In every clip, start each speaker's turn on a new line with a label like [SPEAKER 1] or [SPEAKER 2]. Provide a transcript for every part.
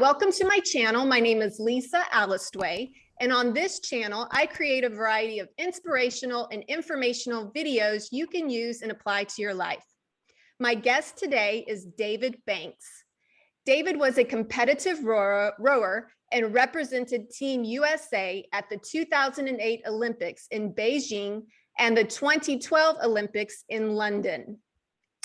[SPEAKER 1] welcome to my channel. My name is Lisa Alistway, and on this channel, I create a variety of inspirational and informational videos you can use and apply to your life. My guest today is David Banks. David was a competitive rower and represented Team USA at the 2008 Olympics in Beijing and the 2012 Olympics in London.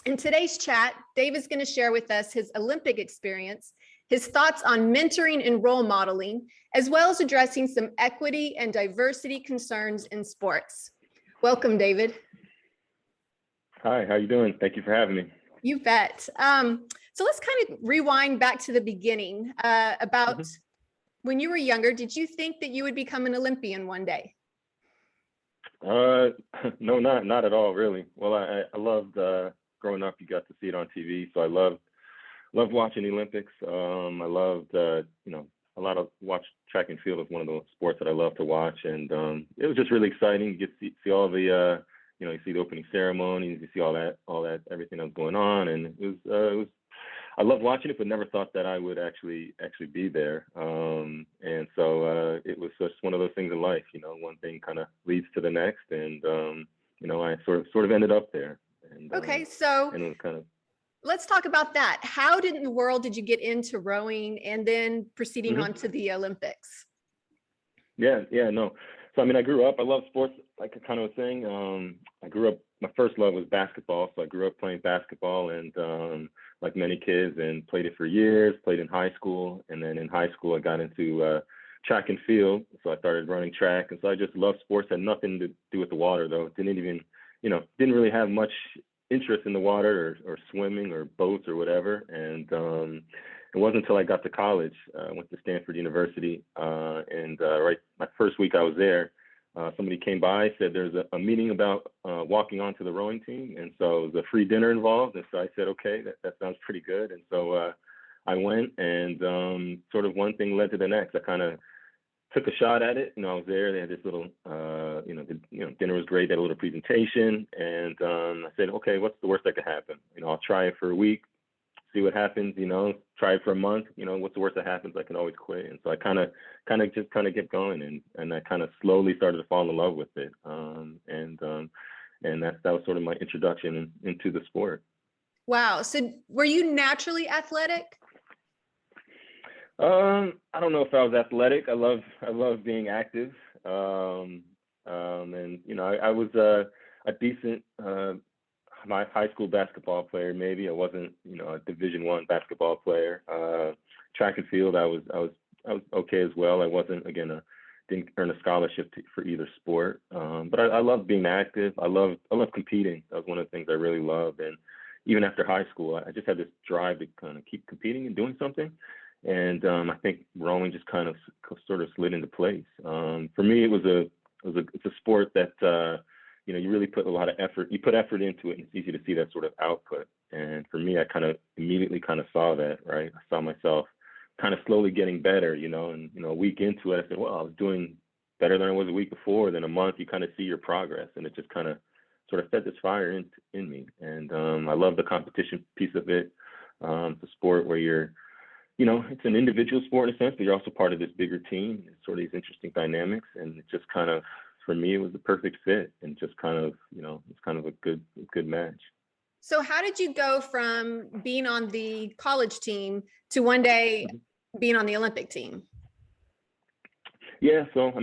[SPEAKER 1] In today's chat, Dave is going to share with us his Olympic experience, his thoughts on mentoring and role modeling, as well as addressing some equity and diversity concerns in sports. Welcome, David.
[SPEAKER 2] Hi, how you doing? Thank you for having me.
[SPEAKER 1] You bet. So let's kind of rewind back to the beginning about when you were younger. Did you think that you would become an Olympian one day?
[SPEAKER 2] No, not at all, really. Well, I loved growing up. You got to see it on TV, so I loved watching the Olympics. I loved, watch track and field is one of the sports that I love to watch, and it was just really exciting. You get to see all the, you see the opening ceremonies, you see all that, everything that was going on, and it was. I loved watching it, but never thought that I would actually be there. And so it was just one of those things in life. One thing kind of leads to the next, and I sort of ended up there. And,
[SPEAKER 1] okay, so. And it was kind of. Let's talk about that. How in the world did you get into rowing and then proceeding on to the Olympics?
[SPEAKER 2] Yeah, no. So, I grew up, I love sports, like I kind of was saying. I grew up, my first love was basketball. So I grew up playing basketball and like many kids, and played it for years, played in high school. And then in high school, I got into track and field. So I started running track. And so I just loved sports, had nothing to do with the water though. Didn't really have much interest in the water or swimming or boats or whatever. And it wasn't until I got to college, I went to Stanford University, and right my first week I was there, somebody came by, said there's a meeting about walking onto the rowing team, and so there was a free dinner involved, and so I said, okay, that sounds pretty good. And so I went, and sort of one thing led to the next. I kind of took a shot at it. I was there. They had this little, dinner was great. They had a little presentation, and I said, okay, what's the worst that could happen? I'll try it for a week, see what happens. Try it for a month. What's the worst that happens? I can always quit. And so I kind of kept going, and I kind of slowly started to fall in love with it. And that was sort of my introduction into the sport.
[SPEAKER 1] Wow. So were you naturally athletic?
[SPEAKER 2] I don't know if I was athletic. I love being active. And I was a decent my high school basketball player. Maybe I wasn't a Division I basketball player. Track and field, I was okay as well. I wasn't, didn't earn a scholarship for either sport. But I love being active. I love competing. That was one of the things I really loved. And even after high school, I just had this drive to kind of keep competing and doing something. And I think rowing just kind of sort of slid into place. For me, it's a sport that you really put a lot of effort. You put effort into it, and it's easy to see that sort of output. And for me, I kind of immediately kind of saw that. Right, I saw myself kind of slowly getting better. And a week into it, I said, well, I was doing better than I was a week before. Then a month, you kind of see your progress, and it just kind of sort of set this fire in me. And I love the competition piece of it. It's a sport where you're it's an individual sport in a sense, but you're also part of this bigger team. It's sort of these interesting dynamics, and it just kind of, for me, it was the perfect fit, and just kind of, it's kind of a good match.
[SPEAKER 1] So how did you go from being on the college team to one day being on the Olympic team?
[SPEAKER 2] Yeah, so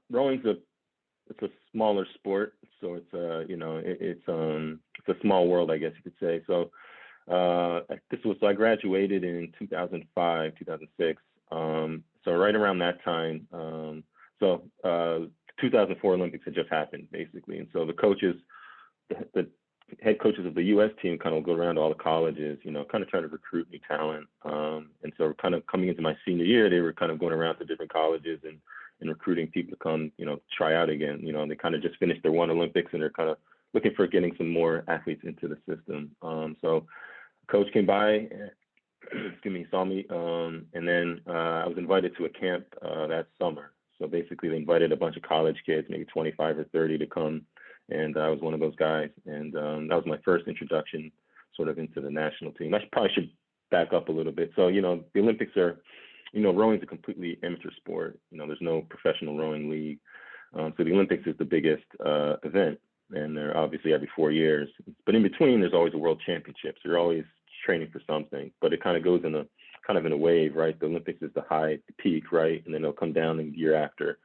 [SPEAKER 2] rowing's it's a smaller sport, so it's it's a small world, I guess you could say. So I graduated in 2005, 2006. So right around that time, 2004 Olympics had just happened, basically. And so the head coaches of the U.S. team kind of go around to all the colleges, kind of trying to recruit new talent. And so kind of coming into my senior year, they were kind of going around to different colleges and recruiting people to come, try out again. They kind of just finished their one Olympics, and they're kind of looking for getting some more athletes into the system. So coach came by, saw me, and then I was invited to a camp that summer. So basically, they invited a bunch of college kids, maybe 25 or 30, to come, and I was one of those guys. And that was my first introduction, sort of, into the national team. I probably should back up a little bit. So, the Olympics are, rowing is a completely amateur sport. There's no professional rowing league. So the Olympics is the biggest event, and they're obviously every 4 years. But in between, there's always a world championships. You're always training for something, but it kind of goes in a wave, right? The Olympics is the high, the peak, right? And then they'll come down the year after.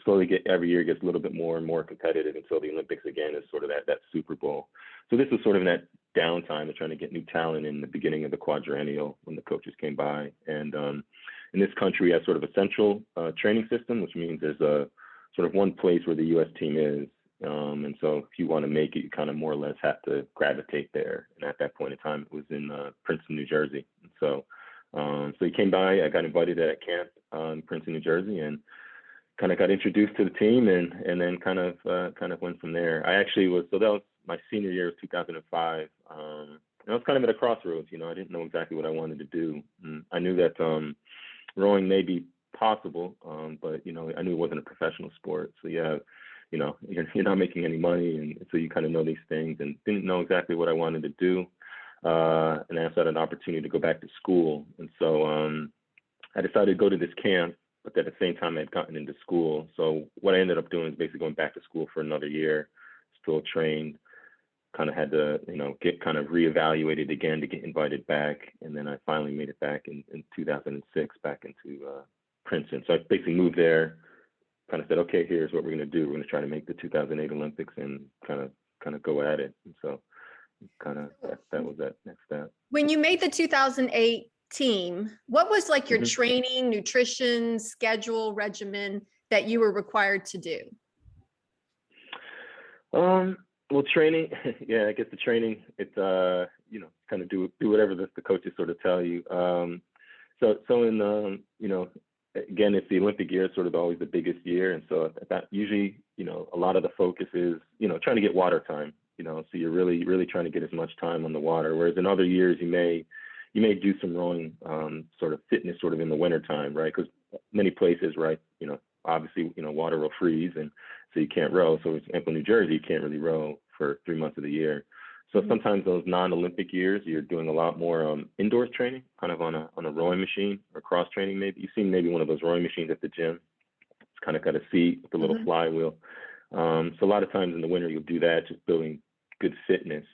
[SPEAKER 2] Slowly every year gets a little bit more and more competitive until the Olympics again is sort of that Super Bowl. So this was sort of in that downtime of trying to get new talent in the beginning of the quadrennial when the coaches came by. And in this country, we have sort of a central training system, which means there's a sort of one place where the U.S. team is. And so if you want to make it, you kind of more or less have to gravitate there. And at that point in time, it was in Princeton, New Jersey. And so he came by. I got invited at a camp in Princeton, New Jersey, and kind of got introduced to the team, and then kind of went from there. So that was my senior year of 2005. And I was kind of at a crossroads. I didn't know exactly what I wanted to do. And I knew that rowing may be possible, but I knew it wasn't a professional sport. So yeah, you're not making any money, and so you kind of know these things, and didn't know exactly what I wanted to do. And I also had an opportunity to go back to school, and so I decided to go to this camp. But at the same time, I'd gotten into school. So what I ended up doing is basically going back to school for another year, still trained, kind of had to, get kind of reevaluated again to get invited back. And then I finally made it back in 2006, back into Princeton. So I basically moved there, kind of said, okay, here's what we're going to do. We're going to try to make the 2008 Olympics and kind of go at it. And so kind of that was that next step.
[SPEAKER 1] When you made the 2008 team, what was like your
[SPEAKER 2] Mm-hmm.
[SPEAKER 1] training, nutrition, schedule, regimen that you were required to do?
[SPEAKER 2] Well, training, yeah, I guess the training, it's, kind of do whatever the coaches sort of tell you. So in, again, it's the Olympic year, it's sort of always the biggest year. And so that usually, a lot of the focus is, trying to get water time, so you're really, really trying to get as much time on the water. Whereas in other years, you may do some rowing, sort of fitness sort of in the wintertime, right? Because many places, right, obviously, water will freeze, and so you can't row. So for example, New Jersey, you can't really row for 3 months of the year. So sometimes those non-Olympic years, you're doing a lot more indoors training, kind of on a rowing machine or cross training. Maybe you've seen maybe one of those rowing machines at the gym. It's kind of got a seat with a little flywheel. So a lot of times in the winter, you'll do that, just building good fitness.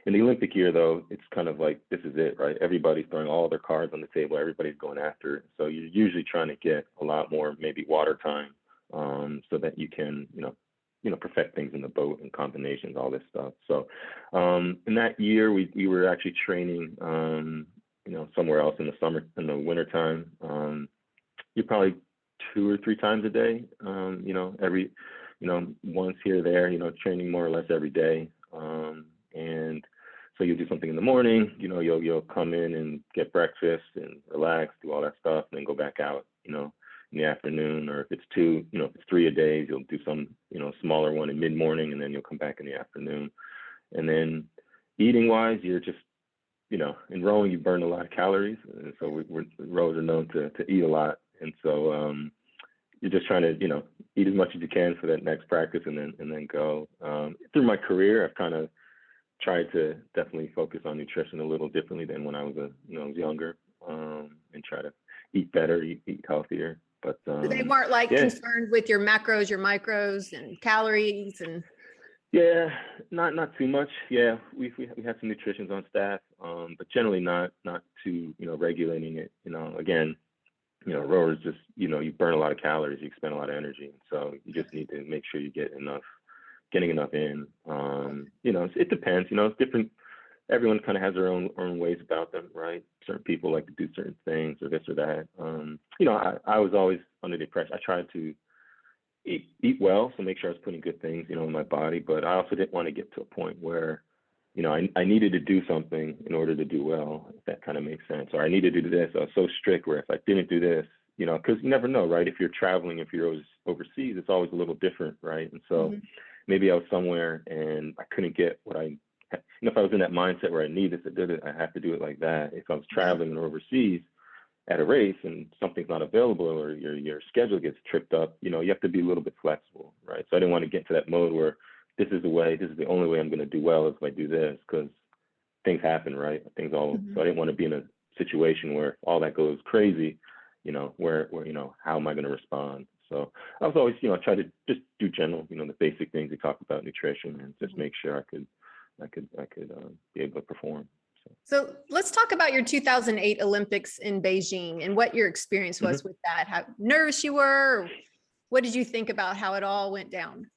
[SPEAKER 2] In the Olympic year, though, it's kind of like, this is it, right? Everybody's throwing all their cards on the table. Everybody's going after it. So you're usually trying to get a lot more maybe water time, so that you can, perfect things in the boat and combinations, all this stuff. So in that year, we were actually training, somewhere else in the summer, in the wintertime. You're probably 2 or 3 times a day, every, once here or there, training more or less every day. And so you'll do something in the morning, you'll come in and get breakfast and relax, do all that stuff, and then go back out, in the afternoon. Or if it's 2, if it's 3 a day, you'll do some, smaller one in mid-morning, and then you'll come back in the afternoon. And then eating wise, you're just, in rowing, you burn a lot of calories. And so rowers are known to eat a lot. And so you're just trying to, eat as much as you can for that next practice, and then go. Through my career, I've kind of tried to definitely focus on nutrition a little differently than when I was younger, and try to eat better, eat healthier. But
[SPEAKER 1] So they weren't concerned with your macros, your micros, and calories, and
[SPEAKER 2] yeah, not too much. Yeah, we have some nutritionists on staff, but generally not too regulating it. Again, rowers just you burn a lot of calories, you expend a lot of energy, so you just need to make sure you getting enough in. It depends. It's different. Everyone kind of has their own ways about them, right? Certain people like to do certain things or this or that. I was always under the impression I tried to eat well, so make sure I was putting good things, in my body. But I also didn't want to get to a point where, I needed to do something in order to do well, if that kind of makes sense. Or I needed to do this. I was so strict where if I didn't do this, because you never know, right? If you're traveling, if you're overseas, it's always a little different, right? And so maybe I was somewhere and I couldn't get what if I was in that mindset where I need this, I have to do it like that. If I was traveling or overseas at a race and something's not available, or your schedule gets tripped up, you have to be a little bit flexible, right? So I didn't want to get to that mode where this is the only way I'm going to do well is if I do this, because things happen, right? So I didn't want to be in a situation where all that goes crazy, where how am I going to respond? So I was always, try to just do general, the basic things we talk about, nutrition, and just make sure I could be able to perform.
[SPEAKER 1] So let's talk about your 2008 Olympics in Beijing and what your experience was with that. How nervous you were? Or what did you think about how it all went down?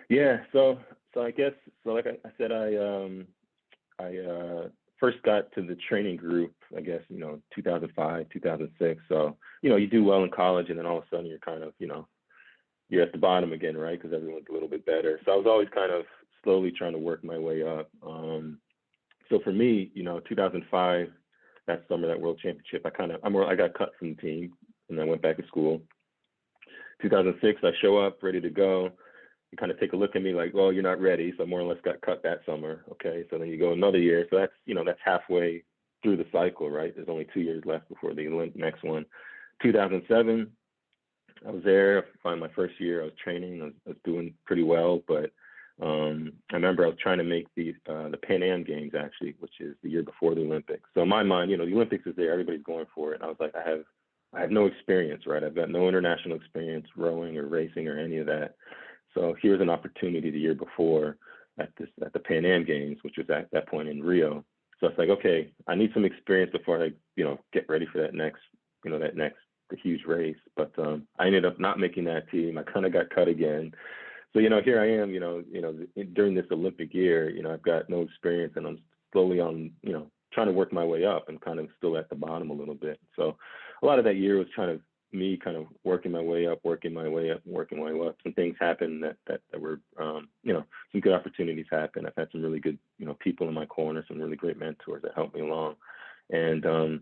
[SPEAKER 2] Yeah, so I guess, so like I said, I first got to the training group, I guess, 2005, 2006. So, you do well in college, and then all of a sudden you're kind of, you're at the bottom again, right? Because everyone's a little bit better. So I was always kind of slowly trying to work my way up. So for me, 2005, that summer, that World Championship, I got cut from the team, and I went back to school. 2006, I show up ready to go. You kind of take a look at me like, well, you're not ready. So I more or less got cut that summer. Okay. So then you go another year. So that's, that's halfway through the cycle, right? There's only 2 years left before the next one. 2007, I was there. My first year, I was training. I was doing pretty well, but I remember I was trying to make the Pan Am Games, actually, which is the year before the Olympics. So in my mind, the Olympics is there. Everybody's going for it. And I was like, I have no experience, right? I've got no international experience rowing or racing or any of that. So here's an opportunity the year before at the Pan Am Games, which was at that point in Rio. So it's like, okay, I need some experience before I, get ready for that next huge race. But I ended up not making that team. I kind of got cut again. So, here I am, during this Olympic year, I've got no experience, and I'm slowly on, trying to work my way up and kind of still at the bottom a little bit. So a lot of that year was kind of working my way up. Some things happened that were, some good opportunities happened. I've had some really good, people in my corner, some really great mentors that helped me along. And so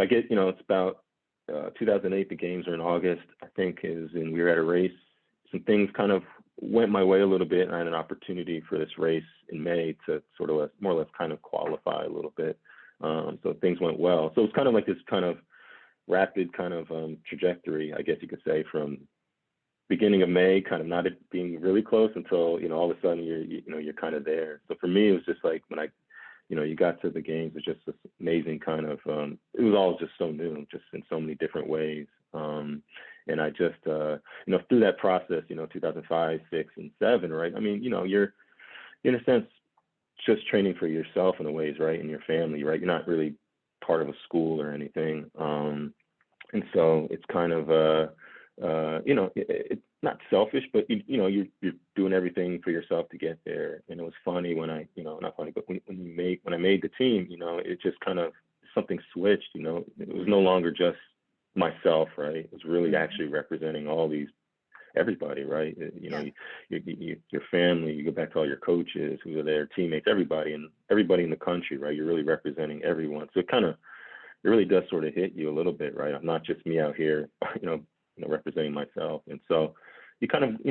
[SPEAKER 2] I get, it's about 2008, the games are in August, I think, and we were at a race. Some things kind of went my way a little bit, and I had an opportunity for this race in May to sort of more or less kind of qualify a little bit. So things went well. So it was kind of like this kind of rapid kind of trajectory, I guess you could say, from beginning of May, kind of not being really close until, all of a sudden you're kind of there. So for me, it was just like when you got to the games, it was just this amazing kind of, it was all just so new, just in so many different ways. And I just, through that process, 2005, 6, and 7, right? I mean, you're in a sense just training for yourself in a ways, right? And your family, right? You're not really part of a school or anything. And so it's kind of, it's not selfish, but, you're doing everything for yourself to get there. And it was funny when not funny, but when I made the team, it just kind of, something switched, it was no longer just myself, right? It was really actually representing everybody, right? Your family, you go back to all your coaches who are there, teammates, everybody in the country, right? You're really representing everyone. So it really does sort of hit you a little bit, right? I'm not just me out here, representing myself. And so you kind of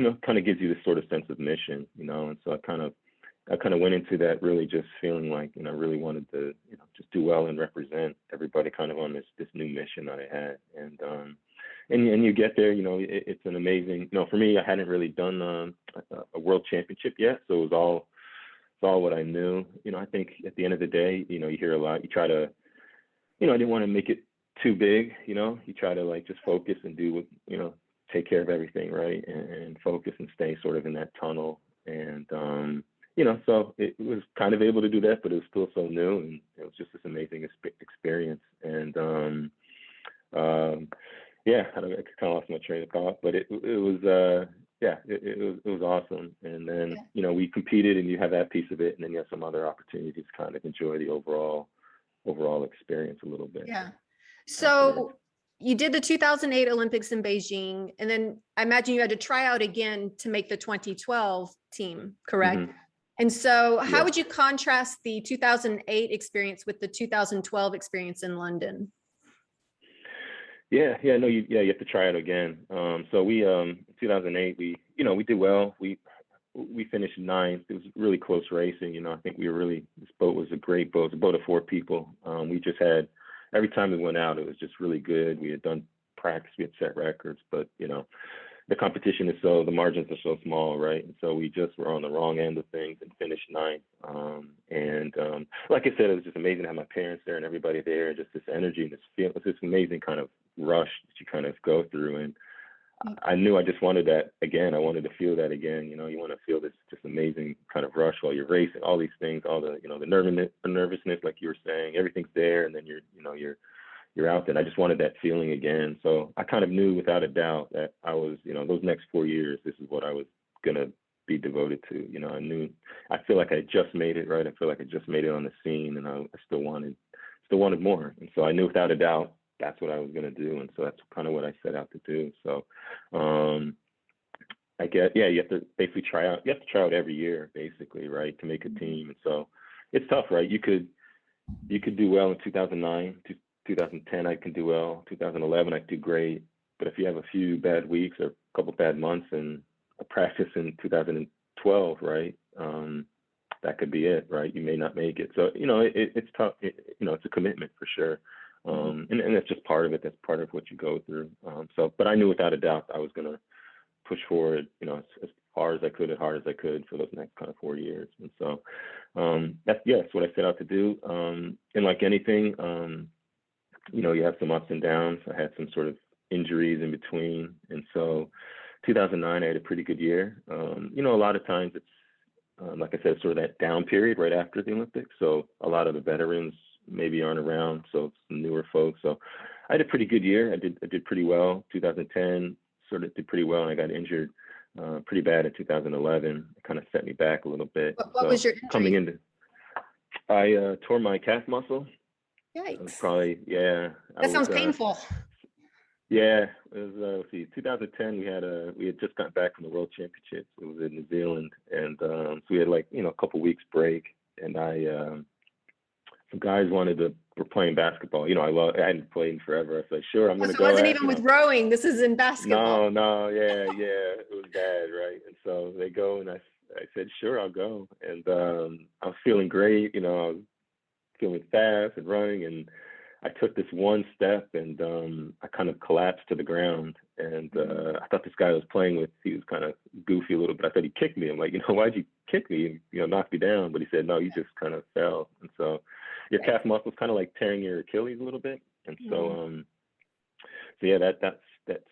[SPEAKER 2] gives you this sort of sense of mission, and so I kind of went into that really just feeling like, I really wanted to, just do well and represent everybody kind of on this new mission that I had. And you get there, it's an amazing, for me, I hadn't really done a world championship yet. So it was all what I knew. I think at the end of the day, you hear a lot, you try to, I didn't want to make it too big, you try to like just focus and do what, take care of everything, right? And focus and stay sort of in that tunnel. And, so it was kind of able to do that, but it was still so new, and it was just this amazing experience. And I kind of lost my train of thought, but it was it was awesome. And then we competed, and you have that piece of it, and then you have some other opportunities to kind of enjoy the overall experience a little bit.
[SPEAKER 1] Yeah. So you did the 2008 Olympics in Beijing, and then I imagine you had to try out again to make the 2012 team, correct?
[SPEAKER 2] Mm-hmm.
[SPEAKER 1] And so how would you contrast the 2008 experience with the 2012 experience in London?
[SPEAKER 2] You have to try it again. So we, 2008, we did well. We finished 9th. It was really close racing. I think this boat was a great boat. It was a boat of 4 people. We just had, every time we went out, it was just really good. We had done practice, we had set records, but, the competition is the margins are so small, right? And so we just were on the wrong end of things and finished ninth. Like I said, it was just amazing to have my parents there and everybody there, and just this energy and this feel, it's this amazing kind of rush that you kind of go through. And I knew I just wanted that again. I wanted to feel that again. You know, you want to feel this just amazing kind of rush while you're racing, all these things, all the, you know, the nervousness, like you were saying, everything's there, and then you're out there. And I just wanted that feeling again. So I kind of knew without a doubt that I was, you know, those next 4 years, this is what I was gonna be devoted to. You know, I feel like I just made it, right? I feel like I just made it on the scene, and I still wanted more. And so I knew without a doubt that's what I was gonna do. And so that's kind of what I set out to do. So I guess, yeah, you have to basically try out. You have to try out every year, basically, right, to make a team. And so it's tough, right? You could do well in 2009, 2010, I can do well. 2011, I could do great. But if you have a few bad weeks or a couple bad months and a practice in 2012, right, that could be it, right? You may not make it. So, you know, it's tough. You know, it's a commitment for sure. And that's just part of it. That's part of what you go through. But I knew without a doubt I was going to push forward, you know, as far as I could, as hard as I could for those next kind of 4 years. And so that's what I set out to do. And like anything, you know, you have some ups and downs. I had some sort of injuries in between. And so 2009, I had a pretty good year. You know, a lot of times it's, like I said, sort of that down period right after the Olympics. So a lot of the veterans maybe aren't around, so some newer folks. So I had a pretty good year. I did pretty well. 2010 sort of did pretty well, and I got injured pretty bad in 2011. It kind of set me back a little bit.
[SPEAKER 1] What was your injury?
[SPEAKER 2] Coming into, I tore my calf muscle.
[SPEAKER 1] Yikes.
[SPEAKER 2] Probably, yeah.
[SPEAKER 1] That sounds painful.
[SPEAKER 2] Yeah, it was. Let's see, 2010. We had just gotten back from the World Championships. It was in New Zealand, and so we had, like, you know, a couple weeks break, and some guys were playing basketball. You know, I hadn't played in forever. I said, sure, I'm gonna go.
[SPEAKER 1] It wasn't even with rowing. This is in basketball.
[SPEAKER 2] No, yeah, it was bad, right? And so they go, and I said, sure, I'll go. And I was feeling great. You know, I was feeling fast and running, and I took this one step, and I kind of collapsed to the ground. And I thought this guy I was playing with, he was kind of goofy a little bit. I thought he kicked me. I'm like, you know, why'd you kick me and, you know, knock me down? But he said, no, you just kind of fell. And so your calf muscle is kind of like tearing your Achilles a little bit. And so, yeah, that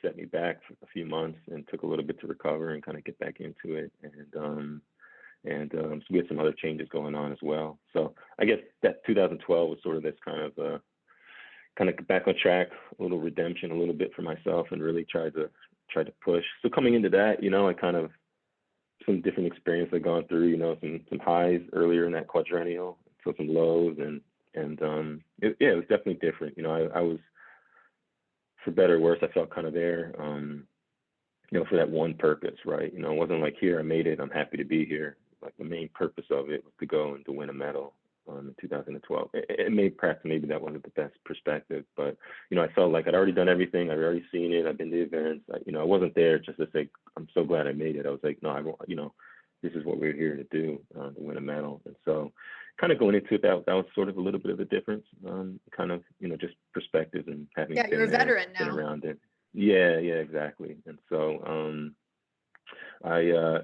[SPEAKER 2] set me back for a few months and took a little bit to recover and kind of get back into it. And so we had some other changes going on as well. So I guess that 2012 was sort of this kind of back on track, a little redemption, a little bit for myself, and really tried to push. So coming into that, you know, I kind of some different experience I'd gone through, you know, some highs earlier in that quadrennial, so some lows, and it was definitely different. You know, I was, for better or worse, I felt kind of there, you know, for that one purpose, right? You know, it wasn't like, here, I made it, I'm happy to be here. Like, the main purpose of it was to go and to win a medal in 2012. Perhaps maybe that wasn't the best perspective, but, you know, I felt like I'd already done everything. I'd already seen it. I've been to events. You know, I wasn't there just to say, I'm so glad I made it. I was like, no, you know, this is what we're here to do, to win a medal. And so kind of going into it, that was sort of a little bit of a difference, kind of, you know, just perspective and having been
[SPEAKER 1] you're a veteran now.
[SPEAKER 2] Been around it. Yeah, exactly. And so I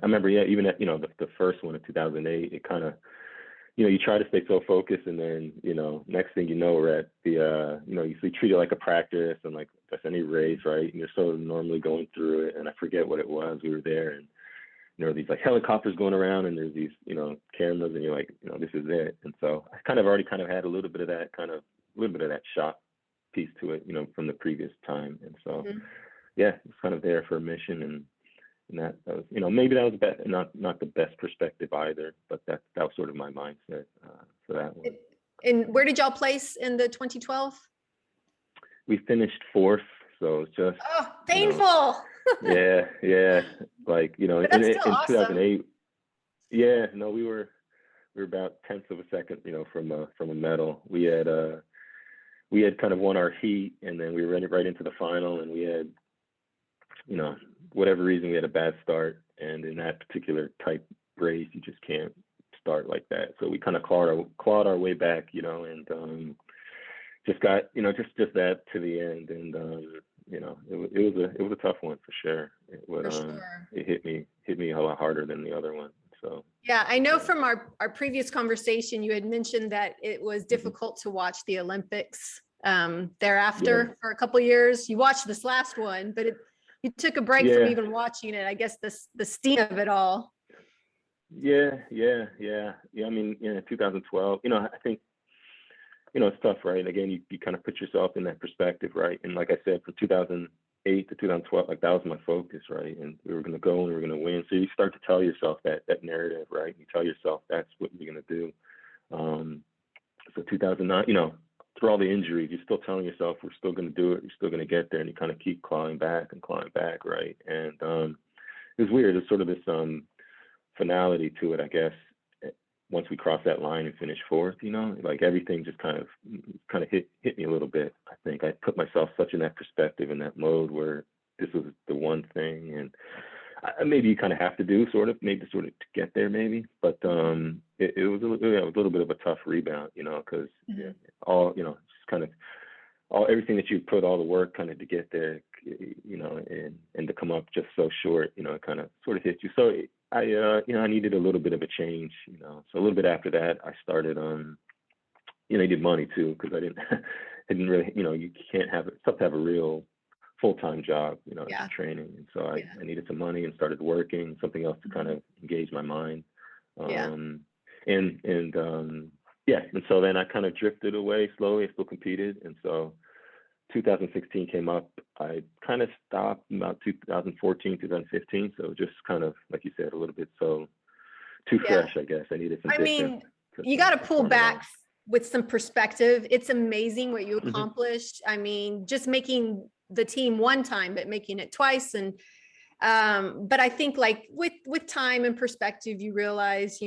[SPEAKER 2] remember, even at, you know, the first one in 2008, it kind of, you know, you try to stay so focused, and then, you know, next thing you know, we're at the, you know, you treat it like a practice and like that's any race, right? And you're so normally going through it, and I forget what it was. We were there, and there were these like helicopters going around, and there's these, you know, cameras, and you're like, you know, this is it. And so I kind of already had a little bit of that shock piece to it, you know, from the previous time. And so, yeah, it's kind of there for a mission, and that was, you know, maybe that was not the best perspective either, but that was sort of my mindset for that one.
[SPEAKER 1] And where did y'all place in the 2012?
[SPEAKER 2] We finished 4th, so it's just
[SPEAKER 1] painful.
[SPEAKER 2] You know, yeah, like, you know, in
[SPEAKER 1] awesome.
[SPEAKER 2] 2008. Yeah, no, we were about 10th of a second, you know, from a medal. We had kind of won our heat, and then we ran right into the final, and we had, you know, whatever reason, we had a bad start, and in that particular type race, you just can't start like that. So we kind of clawed our way back, you know, and just got, you know, just that to the end, and it was a tough one for sure.
[SPEAKER 1] For sure.
[SPEAKER 2] It hit me a lot harder than the other one. So
[SPEAKER 1] Yeah, I know
[SPEAKER 2] yeah.
[SPEAKER 1] from our previous conversation, you had mentioned that it was difficult to watch the Olympics thereafter
[SPEAKER 2] Yeah.
[SPEAKER 1] for a couple of years. You watched this last one, but you took a break from
[SPEAKER 2] Yeah.
[SPEAKER 1] even watching it. I guess the steam of it all.
[SPEAKER 2] Yeah. I mean, 2012, I think, it's tough, right? Again, you kind of put yourself in that perspective, right? And like I said, from 2008 to 2012, like that was my focus, right? And we were going to go and we were going to win. So you start to tell yourself that narrative, right? You tell yourself that's what you're going to do. So 2009, through all the injuries, you're still telling yourself we're still going to do it. You're still going to get there, and you kind of keep clawing back, right? And it was weird. There's sort of this finality to it, I guess. Once we crossed that line and finished fourth, like everything just kind of hit me a little bit. I think I put myself such in that perspective, in that mode where this was the one thing, and maybe you kind of have to do maybe to get there, maybe. But it was a little bit of a tough rebound, because all just kind of everything that you put, all the work kind of to get there, and to come up just so short, it kind of sort of hit you. So I needed a little bit of a change, So a little bit after that, I started, I needed money too, because I didn't really, you can't have it. It's tough to have a real full-time job,
[SPEAKER 1] Yeah.
[SPEAKER 2] as training. And so I needed some money and started working, something else to kind of engage my mind. And so then I kind of drifted away slowly. I still competed. And so 2016 came up. I kind of stopped about 2014, 2015. So just kind of, like you said, a little bit too fresh, I guess. I needed some distance.
[SPEAKER 1] Mean, you got to pull back with some perspective. It's amazing what you accomplished. I mean, just making the team one time, but making it twice. And but I think like with time and perspective, you realize,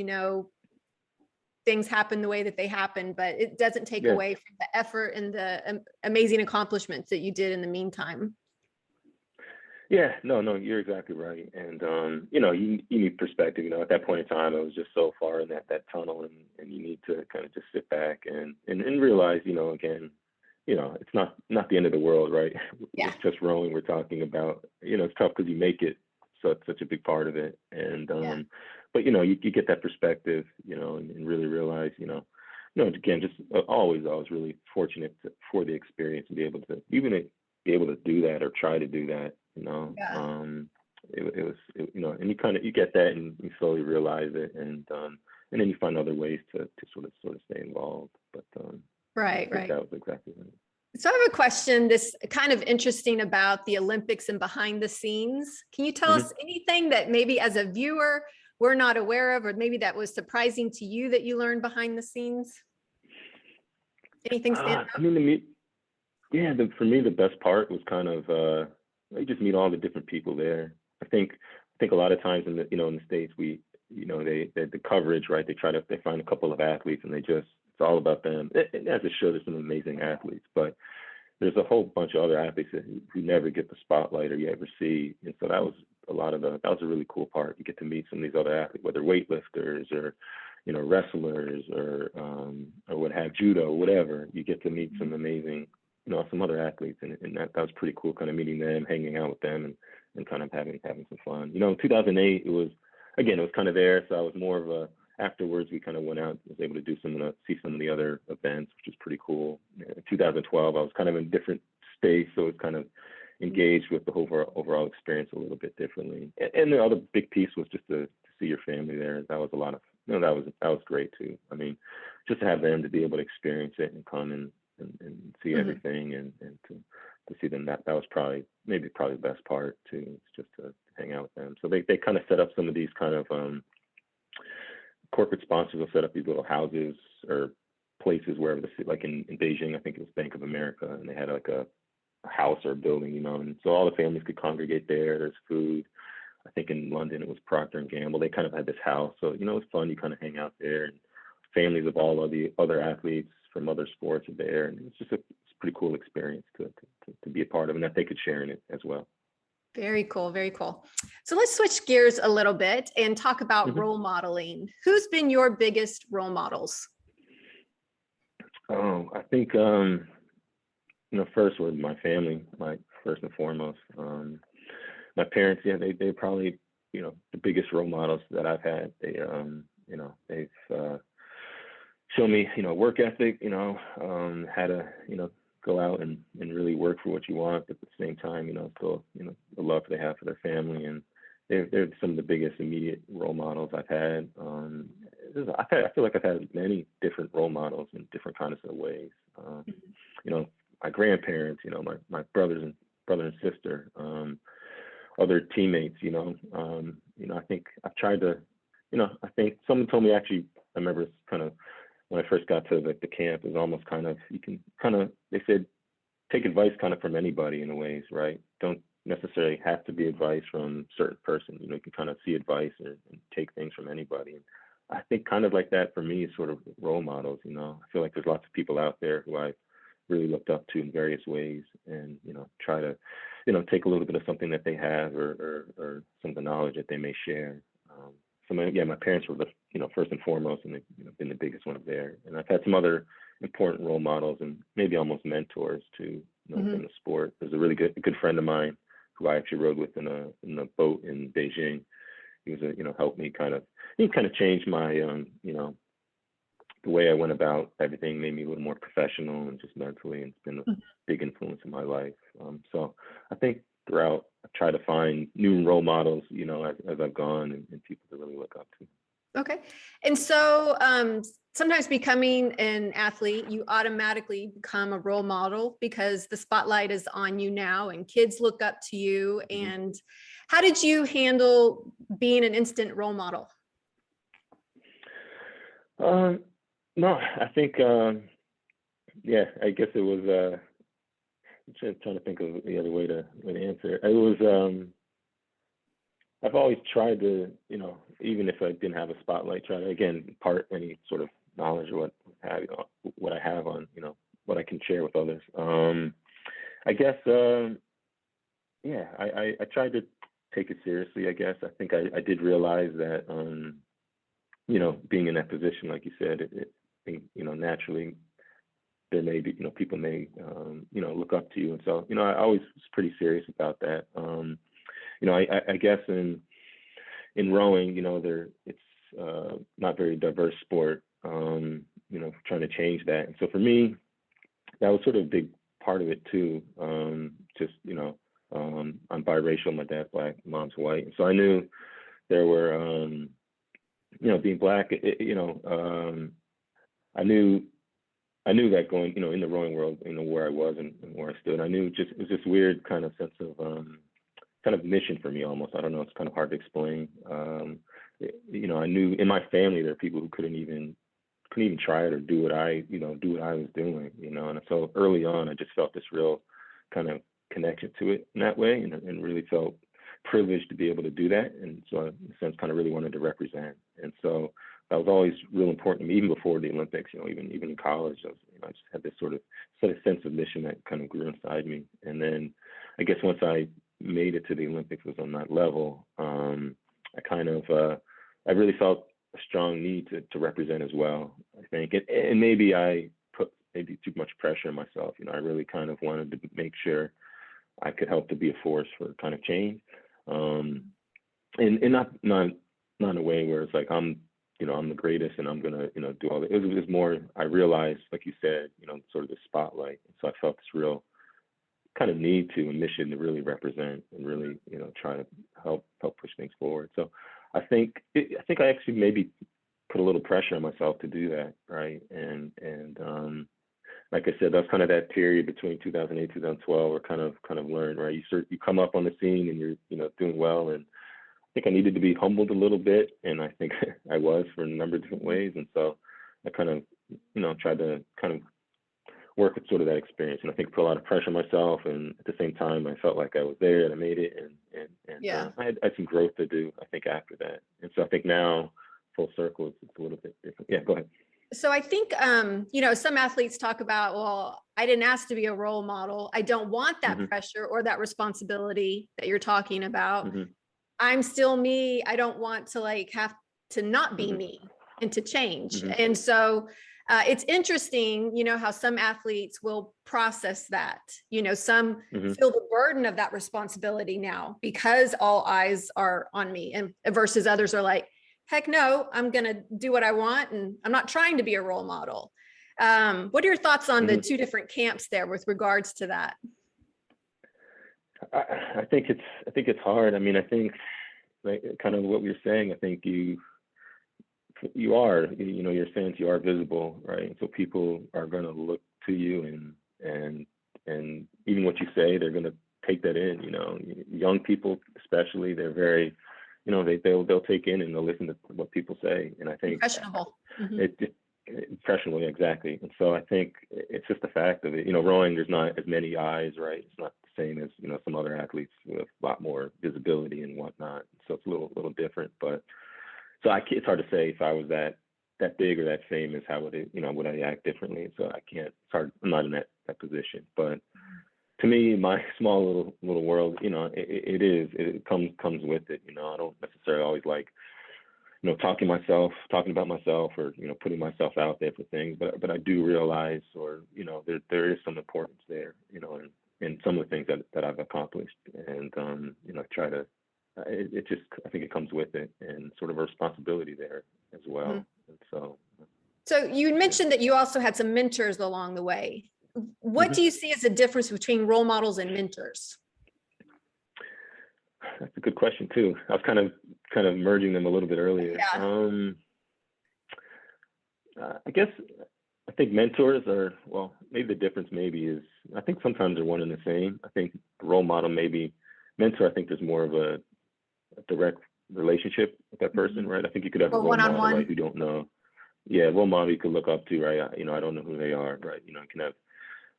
[SPEAKER 1] things happen the way that they happen, but it doesn't take away from the effort and the amazing accomplishments that you did in the meantime.
[SPEAKER 2] Yeah, no, you're exactly right. And, you need perspective, at that point in time, I was just so far in that tunnel, and you need to kind of just sit back and realize, again, it's not the end of the world, right?
[SPEAKER 1] Yeah.
[SPEAKER 2] It's just rowing we're talking about. It's tough because you make it such a big part of it. And, but, you get that perspective, and really realize, again, just always, I was really fortunate for the experience to be able to do that or try to do that, it was, and you get that and you slowly realize it. And then you find other ways to sort of stay involved. But,
[SPEAKER 1] right.
[SPEAKER 2] That was exactly right.
[SPEAKER 1] So I have a question this kind of interesting about the Olympics and behind the scenes. Can you tell us anything that maybe as a viewer we're not aware of, or maybe that was surprising to you that you learned behind the scenes? Anything stand out?
[SPEAKER 2] I mean, for me, the best part was kind of you just meet all the different people there. I think a lot of times in the States, we the coverage, right? They find a couple of athletes and it's all about them. And as it should, there's some amazing athletes, but there's a whole bunch of other athletes who never get the spotlight or you ever see. And so that was a really cool part. You get to meet some of these other athletes, whether weightlifters or, wrestlers or what have, judo, whatever. You get to meet some amazing, some other athletes. And that was pretty cool, kind of meeting them, hanging out with them and kind of having some fun. In 2008, it was kind of there. So I was more of afterwards, we kind of went out, was able to see some of the other events, which is pretty cool. In 2012, I was kind of in a different space, so it's kind of engaged with the overall experience a little bit differently. And the other big piece was just to see your family there. That was a lot of, that was great too. I mean, just to have them to be able to experience it and come and see everything and to see them, that was probably the best part too. It's just to hang out with them. So they kind of set up some of these kind of corporate sponsors will set up these little houses or places wherever like in Beijing, I think it was Bank of America, and they had like a house or a building, and so all the families could congregate there. There's food. I think in London it was Procter and Gamble. They kind of had this house, so it was fun. You kind of hang out there, and families of all of the other athletes from other sports are there, and it's a pretty cool experience to be a part of, and that they could share in it as well.
[SPEAKER 1] Very cool. Very cool. So let's switch gears a little bit and talk about role modeling. Who's been your biggest role models?
[SPEAKER 2] Oh, I think, first was my family. My first and foremost. My parents, yeah, they're probably, the biggest role models that I've had. They've shown me, work ethic, how to, go out and really work for what you want, but at the same time, still, the love they have for their family. And they're some of the biggest immediate role models I've had. I feel like I've had many different role models in different kinds of ways. My grandparents, my brother and sister, other teammates, I think I've tried to, I think someone told me, actually, I remember it's kind of when I first got to the camp, it was almost kind of, you can kind of, they said, take advice kind of from anybody in a ways, right? Don't necessarily have to be advice from a certain person. You can kind of see advice and take things from anybody. And I think kind of like that for me is sort of role models. I feel like there's lots of people out there who I've really looked up to in various ways, and try to take a little bit of something that they have, or some of the knowledge that they may share. My parents were the first and foremost, and they've been the biggest one there. And I've had some other important role models and maybe almost mentors too, in the sport. There's a really good friend of mine who I actually rode with in a boat in Beijing. He was helped me he kind of changed my the way I went about everything, made me a little more professional and just mentally, and it's been a big influence in my life. So I think throughout, I try to find new role models, as I've gone, and people to really look up to.
[SPEAKER 1] Okay. And so sometimes becoming an athlete, you automatically become a role model because the spotlight is on you now and kids look up to you. And how did you handle being an instant role model?
[SPEAKER 2] No, I think, I guess it was, I'm trying to think of the other way to answer. It was, I've always tried to, even if I didn't have a spotlight, try to, again, impart any sort of knowledge or what I have on, what I can share with others. I guess, I tried to take it seriously, I guess. I think I did realize that, being in that position, like you said, naturally, there may be, people may, look up to you. And so, I always was pretty serious about that. I guess in rowing, it's not very diverse sport, trying to change that. And so for me, that was sort of a big part of it too. I'm biracial, my dad's Black, mom's white. And so I knew there were, being Black, I knew that going, in the rowing world, where I was and where I stood, I knew it was this weird kind of sense of, kind of mission for me almost. I don't know, it's kind of hard to explain. I knew in my family there are people who couldn't even try it or do what I was doing, and so early on I just felt this real kind of connection to it in that way, and really felt privileged to be able to do that. And so I, in a sense, kind of really wanted to represent. And so that was always real important to me, even before the Olympics, even in college. I just had this sort of sense of mission that kind of grew inside me. And then I guess once I made it to the Olympics, was on that level, I really felt a strong need to represent as well, I think. And maybe I put too much pressure on myself. I really kind of wanted to make sure I could help to be a force for kind of change. And not in a way where it's like I'm the greatest and I'm gonna, do all that. It was more, I realized, like you said, sort of the spotlight. So I felt this real kind of need to, a mission to really represent and really, try to help push things forward. So I think I actually maybe put a little pressure on myself to do that, right? And like I said, that's kind of that period between 2008, 2012, where kind of learned, right? You come up on the scene and you're, doing well, and I think I needed to be humbled a little bit, and I think I was for a number of different ways. And so I kind of, tried to kind of work with sort of that experience, and I think put a lot of pressure on myself. And at the same time, I felt like I was there and I made it, and I had some growth to do, I think, after that. And so I think now, full circle, it's a little bit different. Yeah, go ahead.
[SPEAKER 1] So I think, some athletes talk about, well, I didn't ask to be a role model. I don't want that pressure or that responsibility that you're talking about. I'm still me. I don't want to have to not be me and to change. And so It's interesting, how some athletes will process that. Some
[SPEAKER 2] Hmm.
[SPEAKER 1] feel the burden of that responsibility now because all eyes are on me, and versus others are like, heck no, I'm going to do what I want, and I'm not trying to be a role model. What are your thoughts on the
[SPEAKER 2] Hmm.
[SPEAKER 1] two different camps there with regards to that?
[SPEAKER 2] I think it's hard. I mean, I think like kind of what we were saying. I think you are, you're saying you are visible, right? So people are going to look to you, and even what you say, they're going to take that in. Young people especially, they're very, they'll take in and they'll listen to what people say. And I think
[SPEAKER 1] Impressionable. Mhm.
[SPEAKER 2] it impressionable, exactly. And so I think it's just the fact of it. Rowing, there's not as many eyes, right? It's not the same as some other athletes with a lot more visibility and whatnot. So it's a little different, but. So it's hard to say if I was that big or that famous, how would it, would I act differently? So I can't. It's hard. I'm not in that position. But to me, my small little world, it comes with it. I don't necessarily always like, talking about myself, or putting myself out there for things. But I do realize, or there is some importance there, in some of the things that I've accomplished, and try to. It just, I think it comes with it, and sort of a responsibility there as well.
[SPEAKER 1] Mhm.
[SPEAKER 2] And so,
[SPEAKER 1] So you
[SPEAKER 2] yeah.
[SPEAKER 1] mentioned that you also had some mentors along the way. What
[SPEAKER 2] Hmm.
[SPEAKER 1] do you see as the difference between role models and mentors?
[SPEAKER 2] That's a good question too. I was kind of merging them a little bit earlier.
[SPEAKER 1] Yeah.
[SPEAKER 2] I guess I think mentors are, well, maybe the difference maybe is, I think sometimes they're one and the same. I think role model, maybe mentor, I think there's more of a direct relationship with that person, right? I think you could have a
[SPEAKER 1] Or
[SPEAKER 2] role model, right,
[SPEAKER 1] one-on-one?
[SPEAKER 2] who you don't know. Yeah, role model you could look up to, right? I don't know who they are, right? You can have,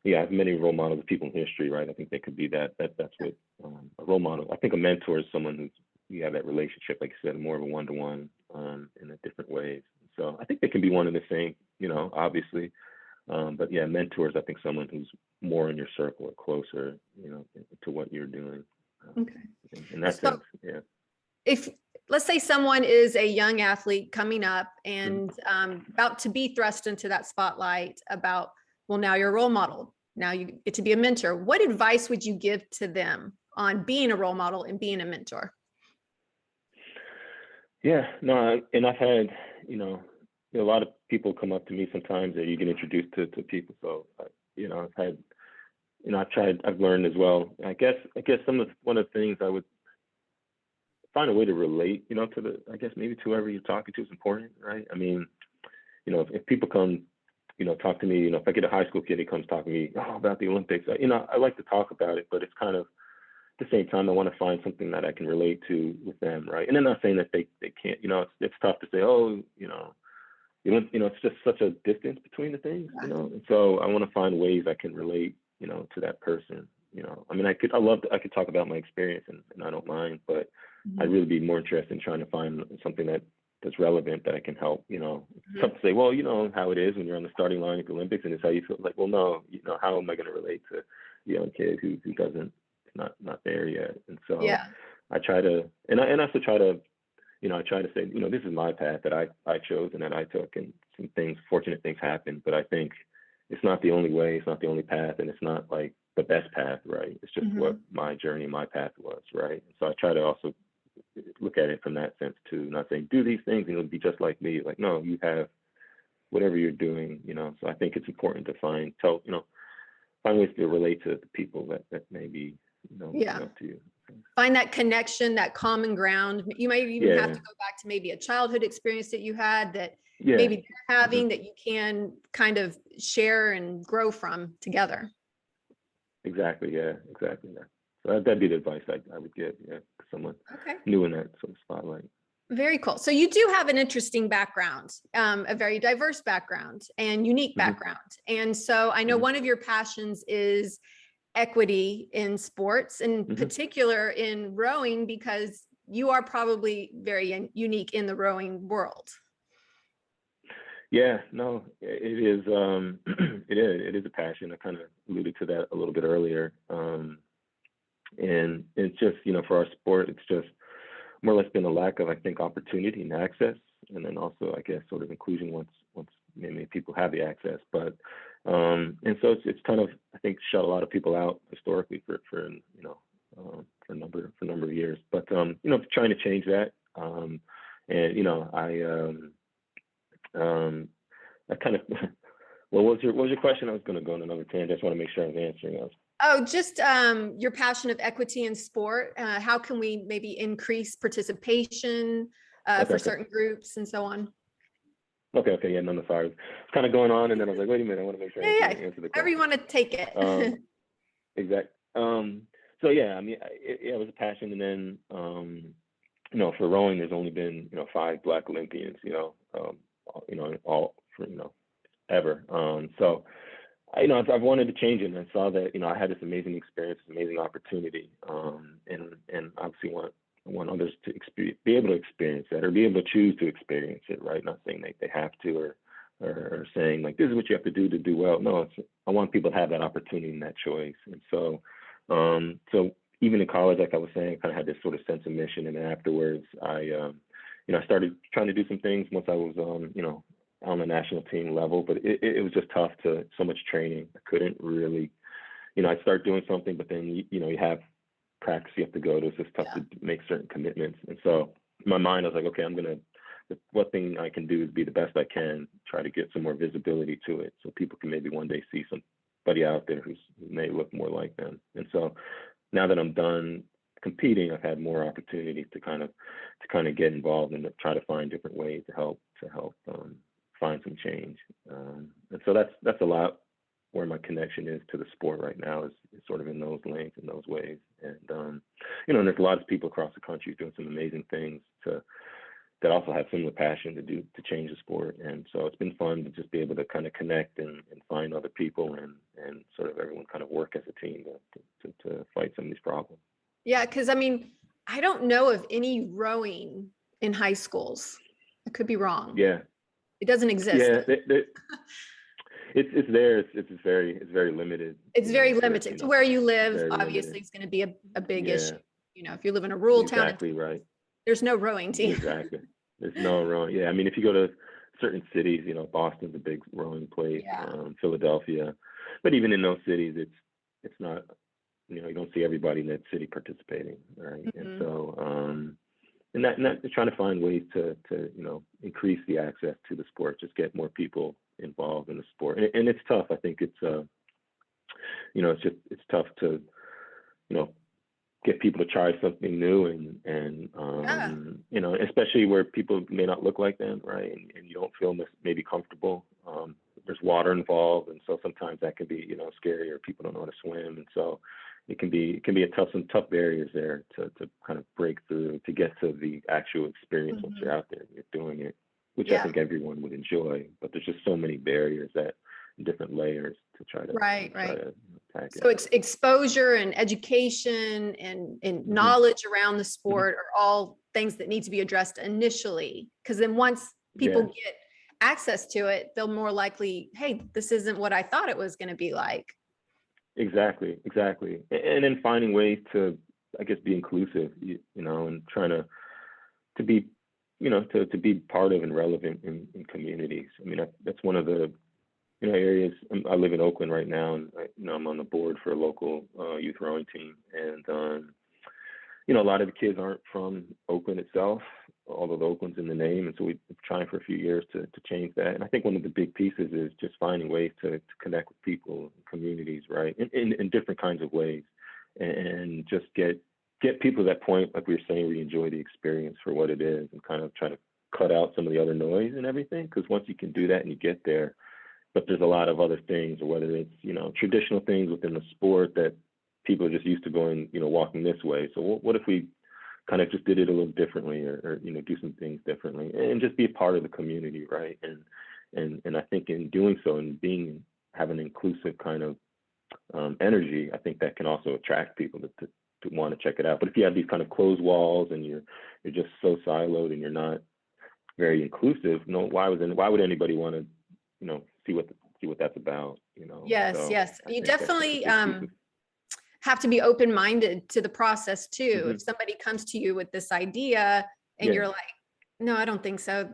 [SPEAKER 2] yeah, I have many role models of people in history, right? I think they could be that's what a role model. I think a mentor is someone who's, you have that relationship, like you said, more of a one-to-one, in a different ways. So I think they can be one and the same, obviously. But yeah, mentors, I think someone who's more in your circle or closer, to what you're doing.
[SPEAKER 1] Okay.
[SPEAKER 2] In that
[SPEAKER 1] So
[SPEAKER 2] sense, yeah.
[SPEAKER 1] if, let's say someone is a young athlete coming up
[SPEAKER 2] Mhm.
[SPEAKER 1] and about to be thrust into that spotlight about, well, now you're a role model. Now you get to be a mentor. What advice would you give to them on being a role model and being a mentor?
[SPEAKER 2] Yeah, no, and I've had, a lot of people come up to me sometimes that you get introduced to people. So, I've had, I've learned as well. I guess one of the things I would find a way to relate, I guess maybe to whoever you're talking to is important, right? I mean, if people come, talk to me, if I get a high school kid, he comes talking to me, about the Olympics, I like to talk about it, but it's kind of, at the same time, I want to find something that I can relate to with them, right? And I'm not saying that they can't, it's tough to say, it's just such a distance between the things, And so I want to find ways I can relate, to that person. I mean, I could talk about my experience, and I don't mind, but I'd
[SPEAKER 1] Mhm.
[SPEAKER 2] really be more interested in trying to find something that's relevant that I can help. It's
[SPEAKER 1] Mhm.
[SPEAKER 2] tough to say, well, how it is when you're on the starting line at the Olympics, and it's how you feel. Like, well, no, how am I going to relate to a young kid who doesn't, not there yet? And so
[SPEAKER 1] Yeah.
[SPEAKER 2] I try to, and I also try to, I try to say, this is my path that I chose and that I took, and some fortunate things happened, but I think it's not the only way, it's not the only path, and it's not like the best path, right? It's just what
[SPEAKER 1] Mhm.
[SPEAKER 2] my journey, my path was, right? So I try to also look at it from that sense too, not saying do these things and it'll be just like me. Like, no, you have whatever you're doing, So I think it's important to find ways to relate to the people that may be, looking
[SPEAKER 1] Yeah.
[SPEAKER 2] up to you.
[SPEAKER 1] Find that connection, that common ground. You might even have
[SPEAKER 2] Yeah,
[SPEAKER 1] to go back to maybe a childhood experience that you had that
[SPEAKER 2] yeah.
[SPEAKER 1] maybe they're
[SPEAKER 2] Hmm.
[SPEAKER 1] having that you can kind of share and grow from together.
[SPEAKER 2] Exactly. Yeah. Exactly. Yeah. So that'd be the advice I would give. Yeah, to someone
[SPEAKER 1] Okay.
[SPEAKER 2] new in that sort of spotlight.
[SPEAKER 1] Very cool. So you do have an interesting background, a very diverse background and unique
[SPEAKER 2] Hmm.
[SPEAKER 1] background. And so I know
[SPEAKER 2] Hmm.
[SPEAKER 1] one of your passions is equity in sports, in
[SPEAKER 2] Hmm.
[SPEAKER 1] particular in rowing, because you are probably very unique in the rowing world.
[SPEAKER 2] Yeah. No, it is. It is a passion. I kind of alluded to that a little bit earlier. And it's just, for our sport, it's just more or less been a lack of, I think, opportunity and access, and then also, I guess, sort of inclusion once many people have the access, but and so it's kind of, I think, shut a lot of people out historically for for a number of years. But trying to change that. And I kind of what was your question? I was going to go on another tangent. I just want to make sure I was answering those.
[SPEAKER 1] Oh, just your passion of equity in sport. How can we maybe increase participation for certain groups and so on?
[SPEAKER 2] Okay, yeah, no, sorry. It's kind of going on, and then I was like, wait a minute, I want to make sure I answer the question.
[SPEAKER 1] However you want to take it.
[SPEAKER 2] Exactly. So yeah, I mean, it was a passion, and then for rowing, there's only been 5 Black Olympians, all for ever. So I've wanted to change it, and I saw that I had this amazing experience, this amazing opportunity, and obviously want others to be able to experience that, or be able to choose to experience it, right? Not saying they have to, or saying like this is what you have to do well. No, I want people to have that opportunity and that choice. And so even in college, like I was saying, I kind of had this sort of sense of mission, and then afterwards, I started trying to do some things once I was on the national team level, but it was just tough so much training. I couldn't really, I'd start doing something, but then you have practice you have to go to. So it's tough to make certain commitments. And so in my mind, I was like, okay, what thing I can do is be the best I can, try to get some more visibility to it, so people can maybe one day see somebody out there who may look more like them. And so now that I'm done competing, I've had more opportunities to kind of get involved and try to find different ways to help find some change. And so that's a lot where my connection is to the sport right now, is sort of in those lanes, in those ways. And and there's a lot of people across the country doing some amazing things that also have similar passion to change the sport. And so it's been fun to just be able to kind of connect and find other people and sort of everyone kind of work as a team to fight some of these problems.
[SPEAKER 1] Yeah, because I mean, I don't know of any rowing in high schools. I could be wrong.
[SPEAKER 2] Yeah.
[SPEAKER 1] It doesn't exist.
[SPEAKER 2] Yeah, it's there. It's very limited.
[SPEAKER 1] It's very limited to where you live. Obviously,
[SPEAKER 2] limited.
[SPEAKER 1] it's going to be a big issue. If you live in a rural town,
[SPEAKER 2] exactly right.
[SPEAKER 1] There's no rowing team.
[SPEAKER 2] Exactly. There's no rowing. Yeah, I mean, if you go to certain cities, Boston's a big rowing place. Philadelphia, but even in those cities, it's not. You don't see everybody in that city participating, right? Mm-hmm. And so, and that trying to find ways to increase the access to the sport, just get more people involved in the sport. And it's tough. I think it's it's tough to get people to try something new, and especially where people may not look like them, right? And you don't feel maybe comfortable. There's water involved, and so sometimes that can be scary, or people don't know how to swim, and so it can be some tough barriers there to kind of break through to get to the actual experience. Mm-hmm. Once you're out there and you're doing it, which I think everyone would enjoy, but there's just so many barriers, that different layers to try to attack
[SPEAKER 1] so
[SPEAKER 2] it.
[SPEAKER 1] Exposure and education and mm-hmm. knowledge around the sport mm-hmm. are all things that need to be addressed initially, because then once people get access to it, they'll more likely, hey, this isn't what I thought it was going to be like.
[SPEAKER 2] Exactly. And then finding ways to, I guess, be inclusive, and trying to be, to be part of and relevant in communities. I mean, that's one of the, areas. I live in Oakland right now, and I'm on the board for a local youth rowing team. And, a lot of the kids aren't from Oakland itself, although the Oakland's in the name. And so we've been trying for a few years to change that. And I think one of the big pieces is just finding ways to connect with people, communities, right, in different kinds of ways, and just get people to that point, like we were saying, where you enjoy the experience for what it is, and kind of try to cut out some of the other noise and everything. Because once you can do that and you get there, but there's a lot of other things, or whether it's, traditional things within the sport that people are just used to going, walking this way. So what if we kind of just did it a little differently, or do some things differently, and just be a part of the community, right? And I think in doing so, and having an inclusive kind of energy, I think that can also attract people to want to check it out. But if you have these kind of closed walls, and you're just so siloed, and you're not very inclusive, why would anybody want to see what that's about?
[SPEAKER 1] Yes, so yes, you definitely have to be open-minded to the process too. Mm-hmm. If somebody comes to you with this idea and you're like, no, I don't think so,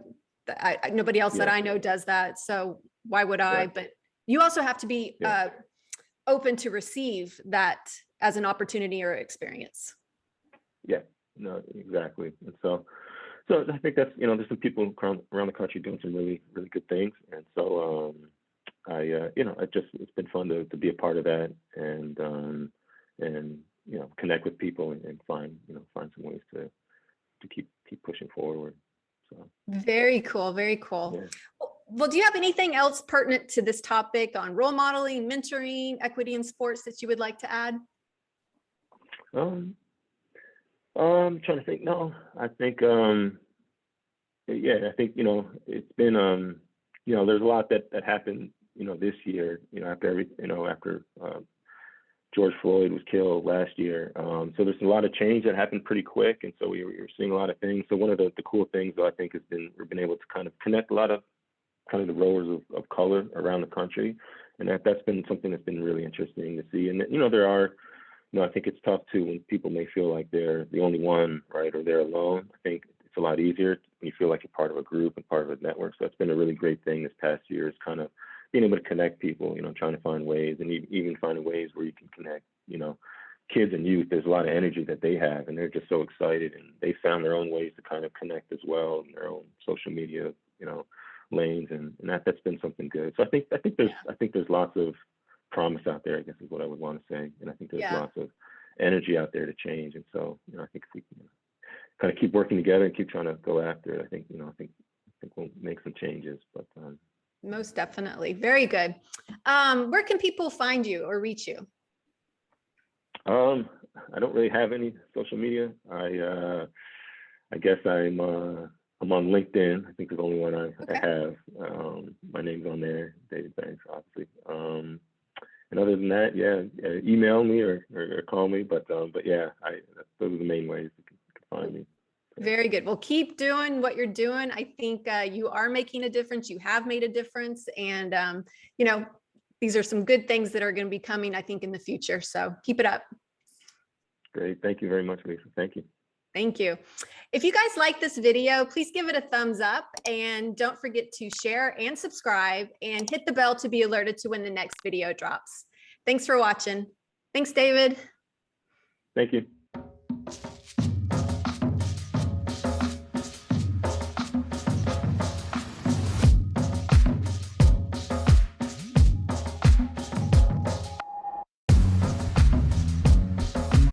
[SPEAKER 1] Nobody else that
[SPEAKER 2] Yeah.
[SPEAKER 1] I know does that. So why would I?
[SPEAKER 2] Right.
[SPEAKER 1] But you also have to be
[SPEAKER 2] Yeah.
[SPEAKER 1] open to receive that as an opportunity or experience.
[SPEAKER 2] Yeah. No, exactly. And so I think that's, there's some people around the country doing some really, really good things. And so, it's been fun to be a part of that and connect with people and find some ways to keep pushing forward. So,
[SPEAKER 1] Very cool. Very cool.
[SPEAKER 2] yeah.
[SPEAKER 1] Well, do you have anything else pertinent to this topic on role modeling, mentoring, equity in sports that you would like to add?
[SPEAKER 2] I'm trying to think. No, I think, yeah, I think, it's been, there's a lot that happened, this year, after George Floyd was killed last year. So there's a lot of change that happened pretty quick. And so we're seeing a lot of things. So one of the cool things that I think we've been able to kind of connect a lot of kind of the rowers of color around the country. And that's been something that's been really interesting to see. And, there are, I think it's tough too when people may feel like they're the only one, right? Or they're alone. I think it's a lot easier when you feel like you're part of a group and part of a network. So it's been a really great thing this past year, is kind of being able to connect people, trying to find ways, and even finding ways where you can connect, kids and youth. There's a lot of energy that they have, and they're just so excited, and they found their own ways to kind of connect as well in their own social media, lanes, and that's been something good. So I think there's lots of promise out there, I guess is what I would want to say. And I think there's lots of energy out there to change. And so, I think if we can kind of keep working together and keep trying to go after it, I think we'll make some changes. But
[SPEAKER 1] most definitely. Very good. Where can people find you or reach you?
[SPEAKER 2] I don't really have any social media. I guess I'm on LinkedIn. I think there's only one I have. My name's on there, David Banks, obviously. And other than that, email me or call me. But yeah, those are the main ways you can find me.
[SPEAKER 1] Very good. Well, keep doing what you're doing. I think you are making a difference. You have made a difference. And, these are some good things that are going to be coming, I think, in the future. So keep it up.
[SPEAKER 2] Great. Thank you very much, Lisa. Thank you.
[SPEAKER 1] Thank you. If you guys like this video, please give it a thumbs up, and don't forget to share and subscribe and hit the bell to be alerted to when the next video drops. Thanks for watching. Thanks, David.
[SPEAKER 2] Thank you.